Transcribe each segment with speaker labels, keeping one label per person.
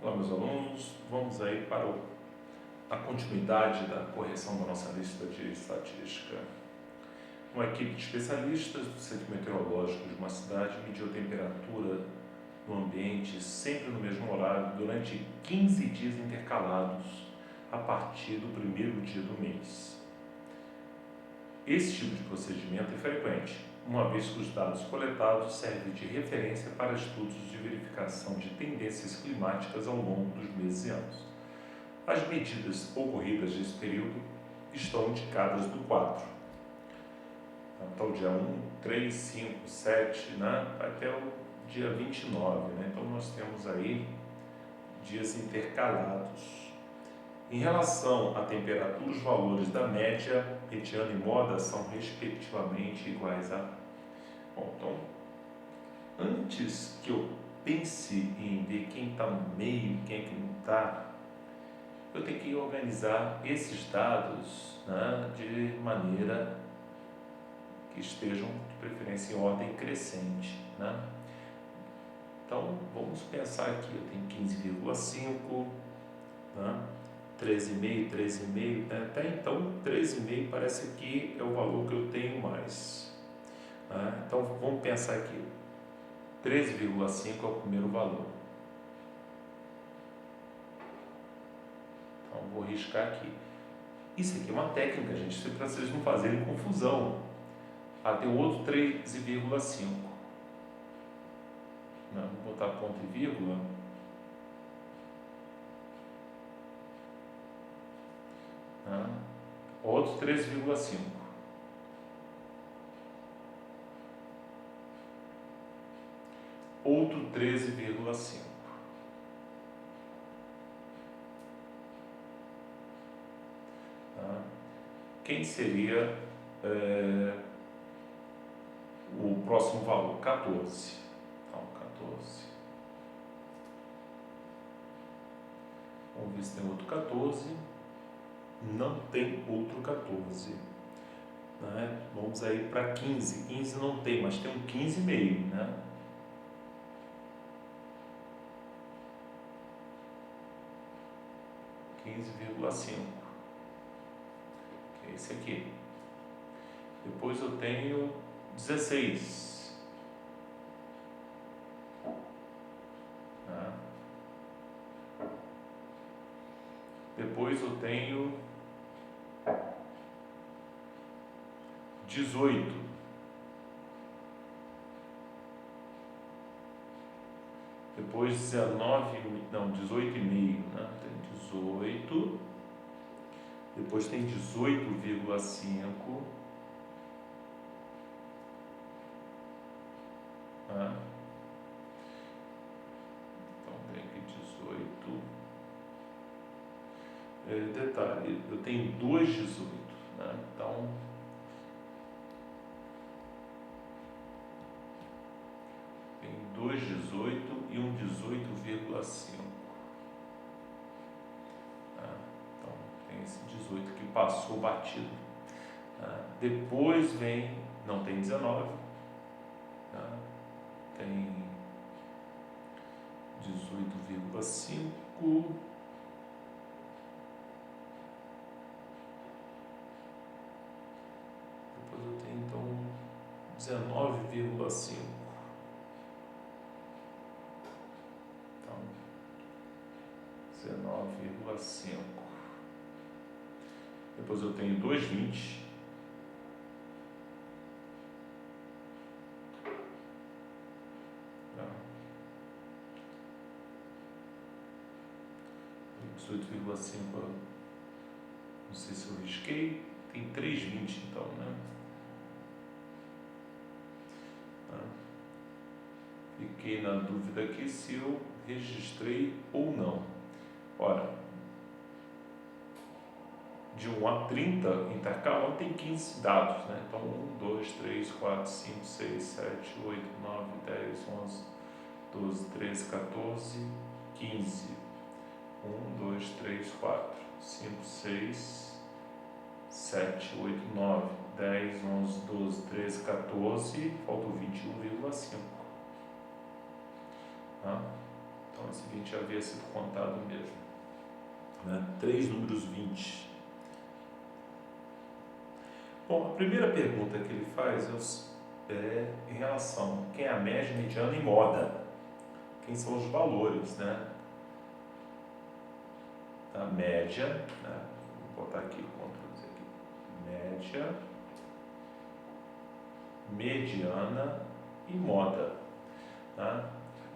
Speaker 1: Olá, meus alunos, vamos aí para a continuidade da correção da nossa lista de estatística. Uma equipe de especialistas do Centro Meteorológico de uma cidade mediu a temperatura no ambiente sempre no mesmo horário durante 15 dias intercalados a partir do primeiro dia do mês. Esse tipo de procedimento é frequente, uma vez que os dados coletados servem de referência para estudos de verificação de tendências climáticas ao longo dos meses e anos. As medidas ocorridas nesse período estão indicadas no quadro. Então, dia 1, 3, 5, 7, né, até o dia 29. Né? Então, nós temos aí dias intercalados. Em relação à temperatura, os valores da média, mediana e moda são respectivamente iguais a... Bom, então, antes que eu pense em ver quem está no meio e quem é que não está, eu tenho que organizar esses dados, né, de maneira que estejam, de preferência, em ordem crescente. Né? Então, vamos pensar aqui, eu tenho 15,5, né? 13,5, 13,5, né? Até então 13,5 parece que é o valor que eu tenho mais. Né? Então vamos pensar aqui, 13,5 é o primeiro valor. Então vou riscar aqui. Isso aqui é uma técnica, gente, para vocês não fazerem confusão. Tem outro 13,5. Vou botar ponto e vírgula. Outro 13,5. Outro 13,5. Quem seria o próximo valor? 14. Então, 14. Vamos ver se tem outro 14. Não tem outro 14. Né? Vamos aí para 15. 15 não tem, mas tem um 15,5. Né? (15,5). Que é esse aqui. Depois eu tenho 16. Né? Depois eu tenho 18. Depois 19, não, 18,5, né? Tem 18. Depois tem 18,5. Né? Então tem aqui 18. Detalhe, eu tenho 2,18. Né? Então tem 2,18 e um 18,5. Então tem esse 18 que passou batido. Depois vem, não tem 19, tem 18,5. Depois eu tenho então 19,5. Então 19,5. Depois eu tenho 2,20. Tá. 18,5. Não sei se eu risquei. Tem 3,20 então, né? Fiquei na dúvida aqui se eu registrei ou não. Ora, de 1 a 30, intercalando, tem 15 dados, né? Então, 1, 2, 3, 4, 5, 6, 7, 8, 9, 10, 11, 12, 13, 14, 15. 1, 2, 3, 4, 5, 6, 7, 8, 9, 10, 11, 12, 13, 14, falta o 21,5. Então esse 20 havia sido contado mesmo. Né? 3 números 20. Bom, a primeira pergunta que ele faz é em relação a quem é a média, mediana e moda. Quem são os valores, né? A média, né? Vou botar aqui, Ctrl Z aqui. Média, mediana e moda. Tá?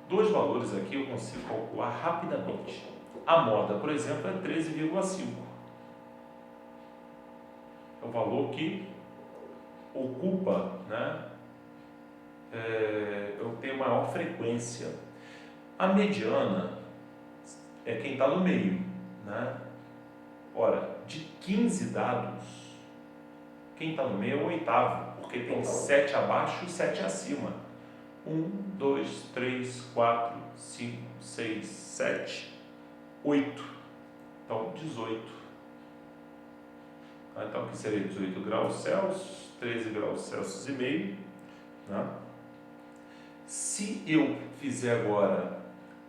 Speaker 1: 2 valores aqui eu consigo calcular rapidamente. A moda, por exemplo, é 13,5. É o valor que ocupa, né? Eu tenho maior frequência. A mediana é quem está no meio, né? Ora, de 15 dados, quem está no meio é o oitavo, porque tem 7 abaixo e 7 acima. 1, 2, 3, 4, 5, 6, 7, 8. Então, 18. Então, aqui seria 18 graus Celsius, 13 graus Celsius e meio. Né? Se eu fizer agora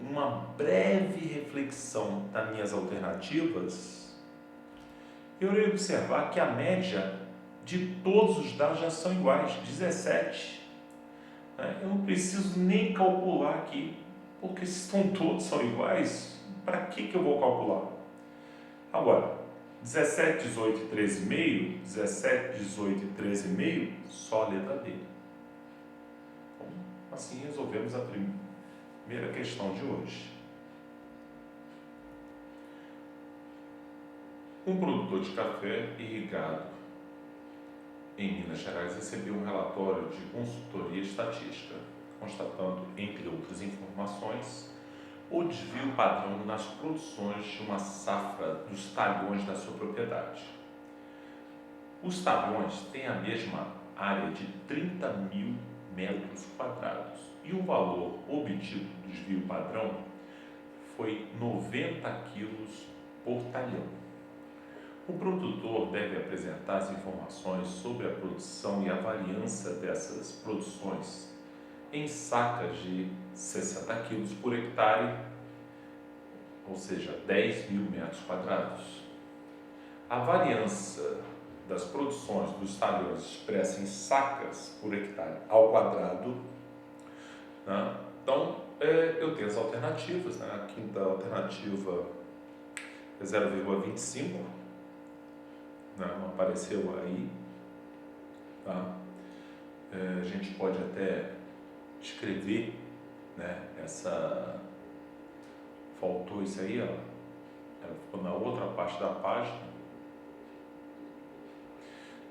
Speaker 1: uma breve reflexão das minhas alternativas, eu irei observar que a média de todos os dados já são iguais, 17. Eu não preciso nem calcular aqui, porque se todos são iguais, para que eu vou calcular? Agora, 17, 18 e 13,5, 17, 18 e 13,5, só a letra D. Então, assim resolvemos a primeira questão de hoje. Um produtor de café irrigado em Minas Gerais recebeu um relatório de consultoria estatística, constatando, entre outras informações, o desvio padrão nas produções de uma safra dos talhões da sua propriedade. Os talhões têm a mesma área de 30.000 metros quadrados e o valor obtido do desvio padrão foi 90 quilos por talhão. O produtor deve apresentar as informações sobre a produção e a variância dessas produções em sacas de 60 quilos por hectare, ou seja, 10.000 metros quadrados. A variância das produções dos talhões expressa em sacas por hectare ao quadrado. Né? Então, eu tenho as alternativas. Né? A quinta alternativa é 0,25. Não apareceu aí, tá? A gente pode até escrever, né? Faltou isso aí, ó. Ela ficou na outra parte da página.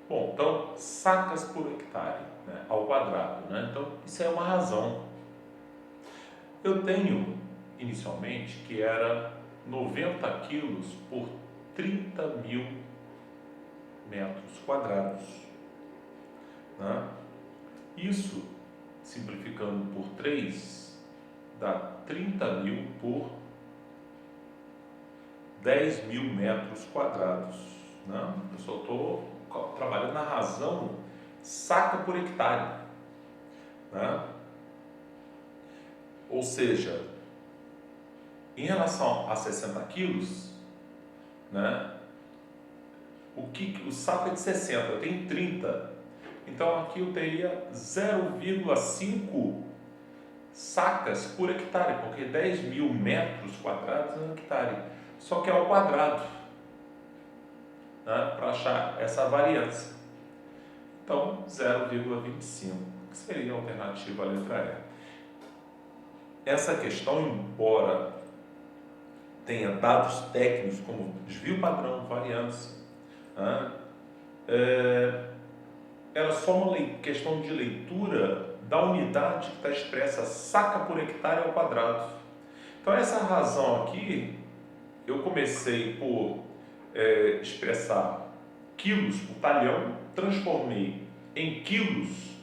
Speaker 1: Bom, então, sacas por hectare, né? Ao quadrado, né? Então, isso é uma razão. Eu tenho, inicialmente, que era 90 quilos por 30.000 metros quadrados. Né? Isso, simplificando por 3, dá 30.000 por 10.000 metros quadrados. Né? Eu só estou trabalhando na razão saca por hectare. Né? Ou seja, em relação a 60 quilos, né? O saco é de 60, eu tenho 30. Então aqui eu teria 0,5 sacas por hectare, porque 10.000 metros quadrados é um hectare. Só que é ao quadrado, né, para achar essa variância. Então, 0,25, que seria a alternativa à letra E. Essa questão, embora tenha dados técnicos como desvio padrão, variância, era só uma questão de leitura da unidade que está expressa saca por hectare ao quadrado. Então, essa razão aqui, eu comecei por expressar quilos por talhão, transformei em quilos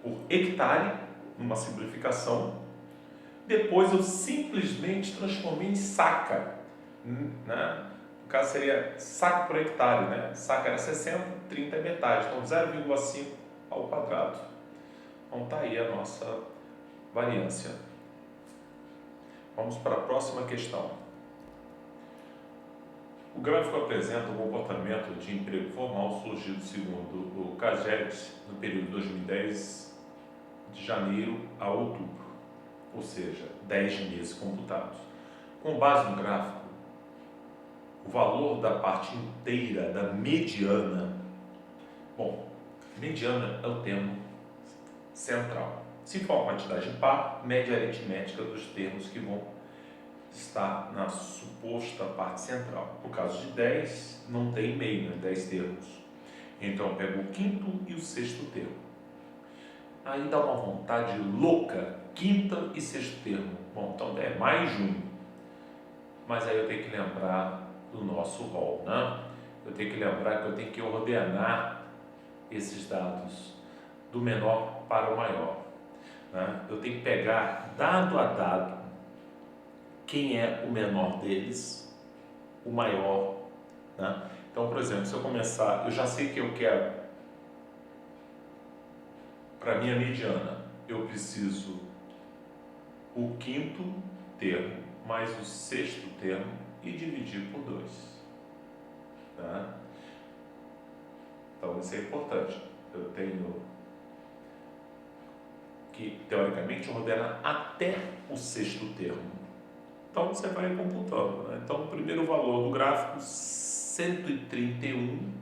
Speaker 1: por hectare, numa simplificação. Depois, eu simplesmente transformei em saca, né? No caso seria saca por hectare, né? Saca era 60, 30 é metade, então 0,5 ao quadrado. Então está aí a nossa variância. Vamos para a próxima questão. O gráfico apresenta o comportamento de emprego formal surgido segundo o CAGED no período 2010, de janeiro a outubro, ou seja, 10 meses computados. Com base no gráfico, o valor da parte inteira da mediana, bom, mediana é o termo central. Se for uma quantidade par, média aritmética dos termos que vão estar na suposta parte central. No caso de 10, não tem meio, né? 10 termos. Então eu pego o quinto e o sexto termo. Aí dá uma vontade louca, quinta e sexto termo. Bom, então é mais de um. Mas aí eu tenho que lembrar do nosso rol, né? Eu tenho que lembrar que eu tenho que ordenar esses dados do menor para o maior, né? Eu tenho que pegar dado a dado quem é o menor deles, o maior, né? Então, por exemplo, se eu começar, eu já sei que eu quero, para minha mediana, eu preciso o quinto termo mais o sexto termo e dividir por 2. Tá? Então, isso é importante. Eu tenho que, teoricamente, ordenar até o sexto termo. Então, você vai computando, né? Então, o primeiro valor do gráfico, 131,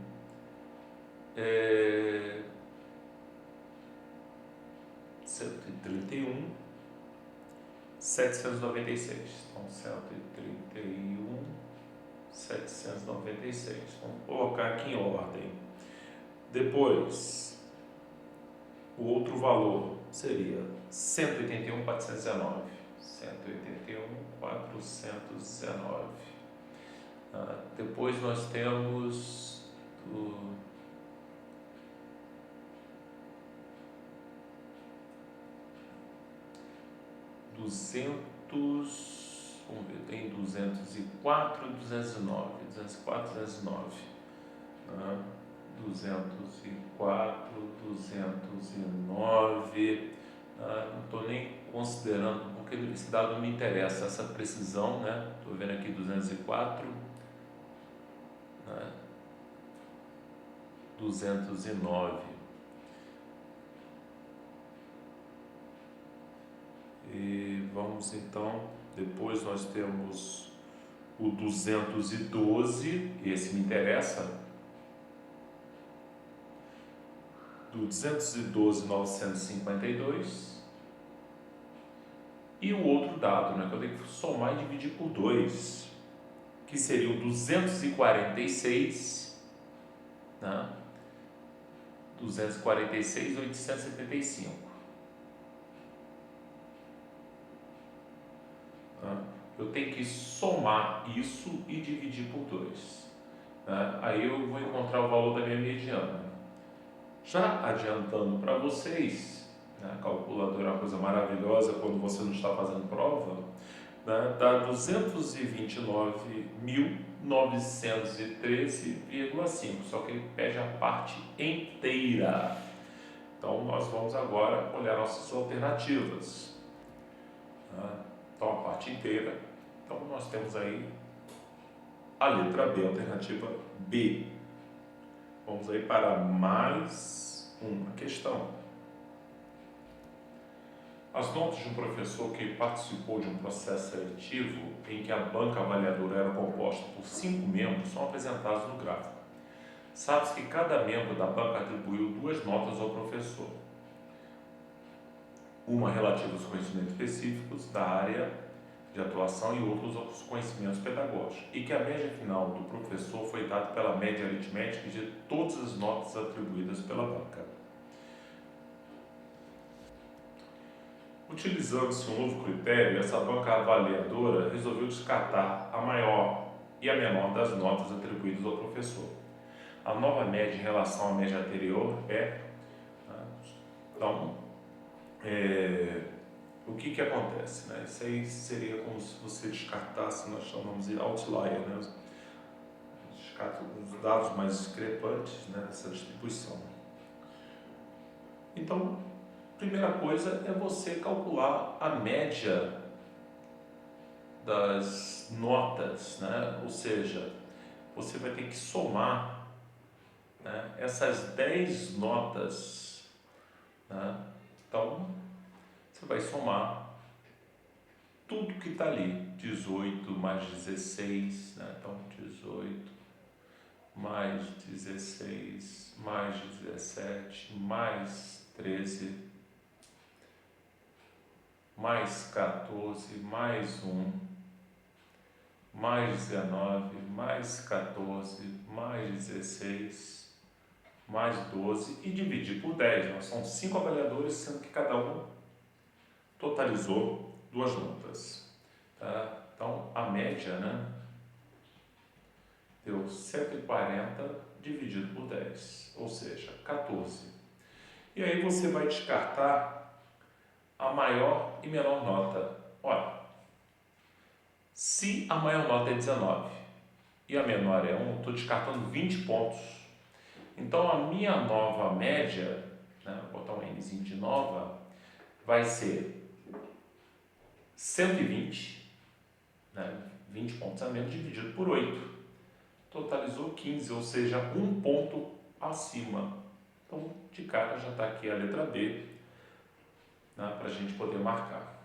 Speaker 1: 796. Então, 131, 796. Vamos colocar aqui em ordem. Depois, o outro valor seria 181.419. 181.419. Depois nós temos o vamos ver, tem 204 e 209. 204, 209. 204, 209. Não estou nem considerando, porque esse dado não me interessa, essa precisão, né? Estou vendo aqui 204, né? 209. E vamos então, depois nós temos o 212, esse me interessa, do 212.952, e o outro dado, né, que eu tenho que somar e dividir por 2, que seria o 246, né, 246.875. Eu tenho que somar isso e dividir por 2. Né? Aí eu vou encontrar o valor da minha mediana. Já adiantando para vocês, né, a calculadora é uma coisa maravilhosa quando você não está fazendo prova, né, dá 229.913,5, só que ele pede a parte inteira. Então nós vamos agora olhar nossas alternativas. Né? Então a parte inteira. Então nós temos aí a letra B, a alternativa B. Vamos aí para mais uma questão. As notas de um professor que participou de um processo seletivo em que a banca avaliadora era composta por 5 membros são apresentadas no gráfico. Sabe-se que cada membro da banca atribuiu 2 notas ao professor. Uma relativa aos conhecimentos específicos da área de atuação e outros aos conhecimentos pedagógicos, e que a média final do professor foi dada pela média aritmética de todas as notas atribuídas pela banca. Utilizando-se um novo critério, essa banca avaliadora resolveu descartar a maior e a menor das notas atribuídas ao professor. A nova média em relação à média anterior é... Então, o que acontece? Né? Isso aí seria como se você descartasse, nós chamamos de outlier, né? Descarta os dados mais discrepantes, né, dessa distribuição. Então, primeira coisa é você calcular a média das notas, né? Ou seja, você vai ter que somar, né, essas 10 notas, né? Então, você vai somar tudo que está ali, 18 mais 16, né? Então, 18 mais 16 mais 17 mais 13 mais 14 mais 1 mais 19 mais 14 mais 16 mais 12 e dividir por 10. Né? São 5 avaliadores, sendo que cada um totalizou 2 notas. Tá? Então, a média, né, deu 140 dividido por 10, ou seja, 14. E aí você vai descartar a maior e menor nota. Olha, se a maior nota é 19 e a menor é 1, estou descartando 20 pontos. Então, a minha nova média, né, vou botar um Nzinho de nova, vai ser 120, né, 20 pontos a menos, dividido por 8. Totalizou 15, ou seja, 1 ponto acima. Então, de cara já está aqui a letra B, né, para a gente poder marcar.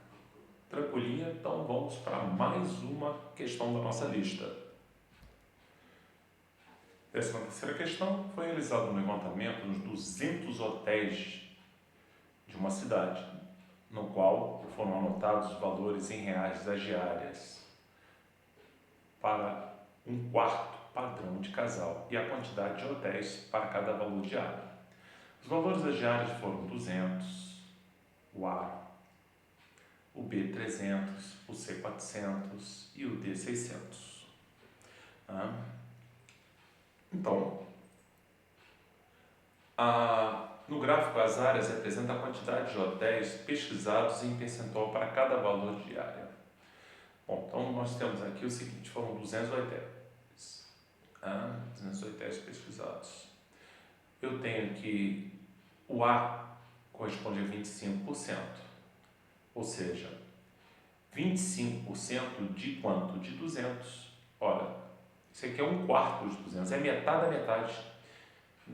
Speaker 1: Tranquilinha? Então, vamos para mais uma questão da nossa lista. 13ª questão: foi realizado um levantamento nos 200 hotéis de uma cidade, no qual foram anotados os valores em reais das diárias para um quarto padrão de casal e a quantidade de hotéis para cada valor diário. Os valores das diárias foram 200, o A, o B 300, o C 400 e o D 600. Então, no gráfico as áreas representam a quantidade de hotéis pesquisados em percentual para cada valor diário. Bom, então nós temos aqui o seguinte: foram 200 hotéis, 200 hotéis pesquisados. Eu tenho aqui o A corresponde a 25%, ou seja, 25% de quanto? De 200. Ora, isso aqui é um quarto de 200, é metade da metade.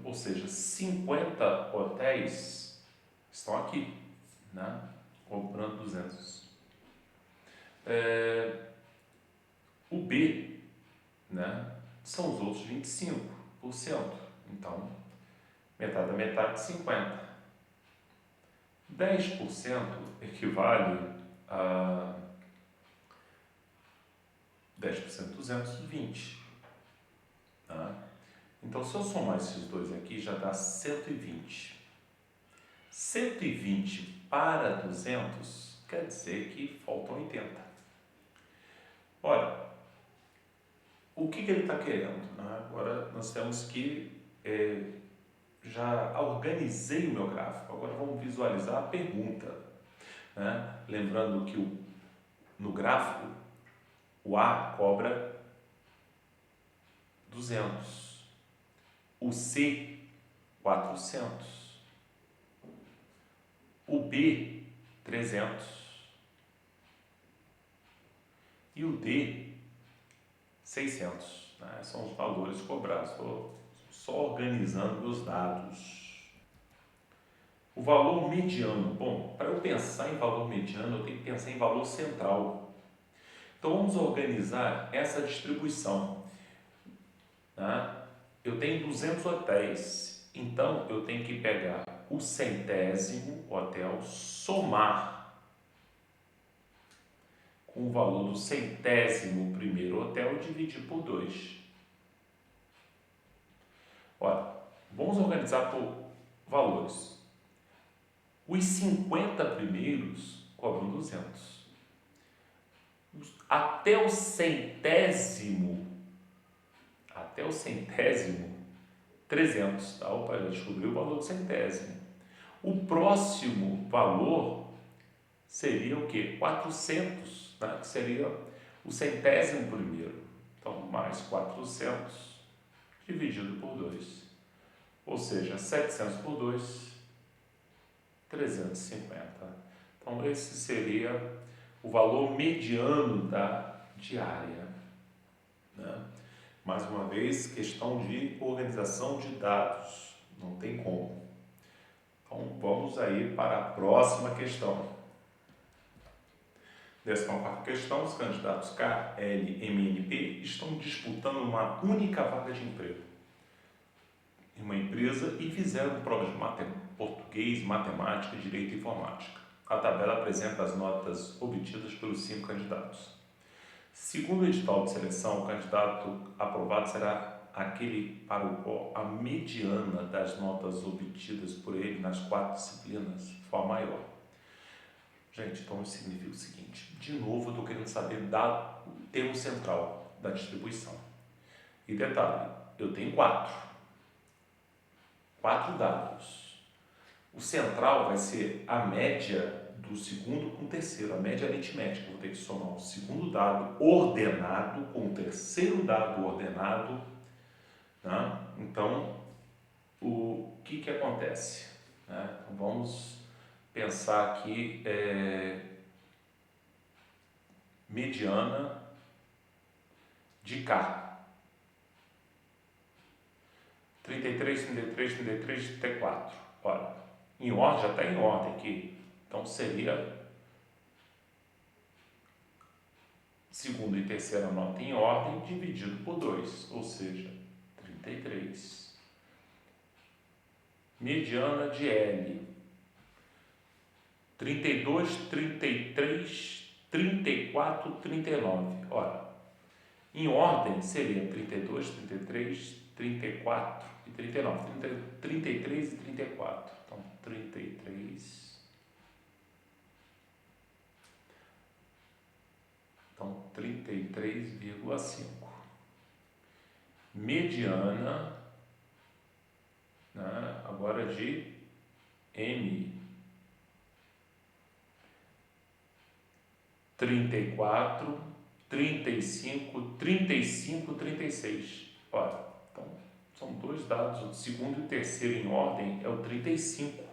Speaker 1: Ou seja, 50 hotéis estão aqui, né, comprando 200. O B, né, são os outros 25%. Então, metade da metade, 50%. 10% equivale a 10% de 200, 20. Tá? Então, se eu somar esses dois aqui, já dá 120. 120 para 200 quer dizer que faltam 80. Ora, o que ele está querendo? Agora nós temos que... já organizei o meu gráfico, agora vamos visualizar a pergunta. Né? Lembrando que no gráfico, o A cobra 200, o C 400, o B 300 e o D 600. Né? São os valores cobrados. Estou só organizando meus dados. O valor mediano. Bom, para eu pensar em valor mediano, eu tenho que pensar em valor central. Então, vamos organizar essa distribuição. Né? Eu tenho 200 hotéis, então eu tenho que pegar o 100º hotel, somar com o valor do 100º hotel e dividir por 2. Olha, vamos organizar por valores. Os 50 primeiros cobram 200. Até o 100º, 300. Tá? Opa, já descobri o valor do 100º. O próximo valor seria o quê? 400, né? Que seria o 100º. Então, mais 400 dividido por 2. Ou seja, 700 por 2, 350. Então, esse seria o valor mediano da diária, né? Mais uma vez, questão de organização de dados, não tem como. Então, vamos aí para a próxima questão. 14ª questão, os candidatos K, L, M e NP estão disputando uma única vaga de emprego em uma empresa e fizeram provas de português, matemática, direito e informática. A tabela apresenta as notas obtidas pelos 5 candidatos. Segundo o edital de seleção, o candidato aprovado será aquele para o qual a mediana das notas obtidas por ele nas 4 disciplinas for a maior. Gente, então isso significa o seguinte: de novo eu estou querendo saber o termo central da distribuição. E detalhe, eu tenho 4 dados. O central vai ser a média do segundo com o terceiro, a média aritmética. Eu vou ter que somar o segundo dado ordenado com o terceiro dado ordenado, né? Então, o que acontece, né? Então, vamos pensar aqui, mediana de K. 33, 33, 33, 34. Olha, em ordem, já está em ordem aqui. Então, seria segunda e terceira nota em ordem dividido por 2, ou seja, 33. Mediana de L. 32, 33, 34, 39. Olha, em ordem seria 32, 33, 34 e 39. 33 e 34. Então, 33. Então, 33,5. Mediana, né, agora de M. 34, 35, 35, 36. Olha, então, são 2 dados, o segundo e o terceiro em ordem é o 35.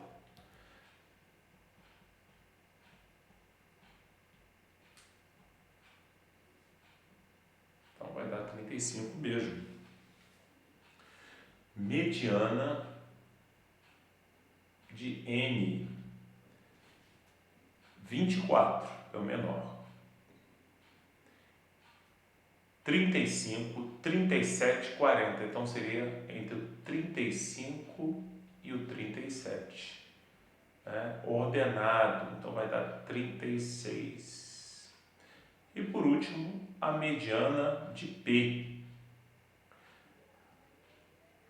Speaker 1: Então, vai dar 35 mesmo. Mediana de N. 24 é o menor. 35, 37, 40. Então, seria entre o 35 e o 37. Né? Ordenado. Então, vai dar 36. E, por último, a mediana de P.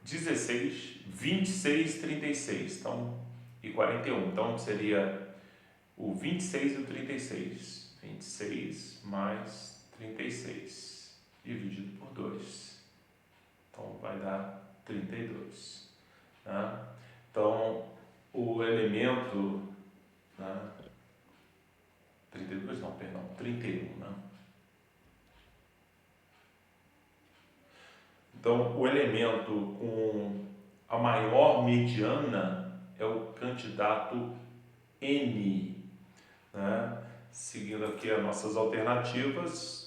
Speaker 1: 16, 26, 36. Então, e 41. Então, seria o 26 e o 36. 26 mais 36. Dividido por 2. Então, vai dar 32. Né? Então, o elemento... Né? 32 não, perdão, 31. Né? Então, o elemento com a maior mediana é o candidato N. Né? Seguindo aqui as nossas alternativas...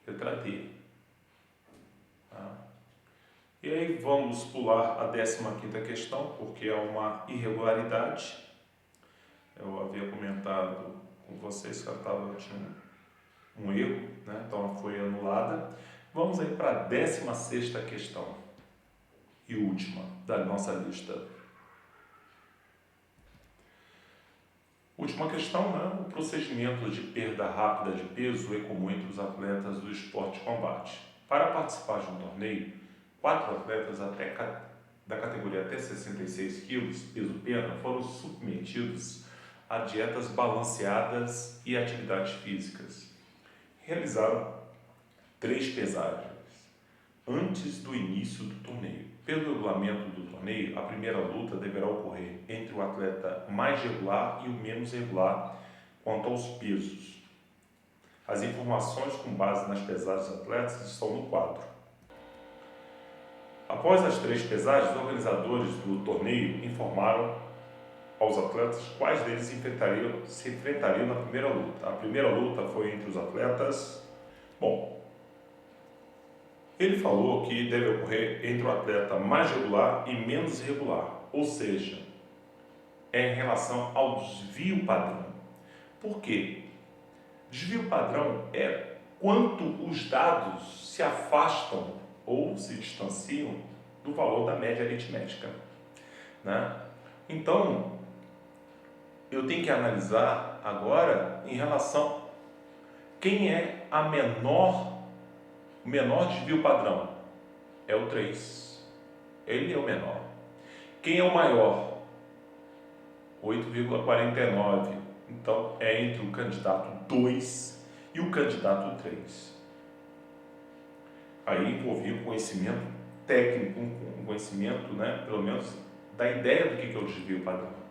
Speaker 1: Letra D. Tá? E aí vamos pular a 15ª questão, porque é uma irregularidade. Eu havia comentado com vocês que ela tinha um erro, né? Então ela foi anulada. Vamos aí para a 16ª questão e última da nossa lista. Última questão, né? O procedimento de perda rápida de peso é comum entre os atletas do esporte de combate. Para participar de um torneio, 4 atletas da categoria até 66 kg, peso-pena, foram submetidos a dietas balanceadas e atividades físicas. Realizaram 3 pesagens antes do início do torneio. Pelo regulamento do torneio, a primeira luta deverá ocorrer entre o atleta mais regular e o menos regular quanto aos pesos. As informações com base nas pesagens dos atletas estão no quadro. Após as 3 pesagens, os organizadores do torneio informaram aos atletas quais deles se enfrentariam na primeira luta. A primeira luta foi entre os atletas. Bom, ele falou que deve ocorrer entre o atleta mais regular e menos irregular, ou seja, é em relação ao desvio padrão. Por quê? Desvio padrão é quanto os dados se afastam ou se distanciam do valor da média aritmética, né? Então, eu tenho que analisar agora em relação quem é o menor desvio padrão. É o 3. Ele é o menor. Quem é o maior? 8,49. Então, é entre o candidato 2 e o candidato 3. Aí envolvia um conhecimento técnico, um conhecimento, né, pelo menos, da ideia do que é o desvio padrão.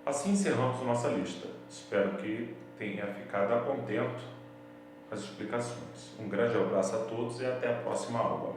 Speaker 1: Assim encerramos a nossa lista. Espero que tenha ficado a contento com as explicações. Um grande abraço a todos e até a próxima aula.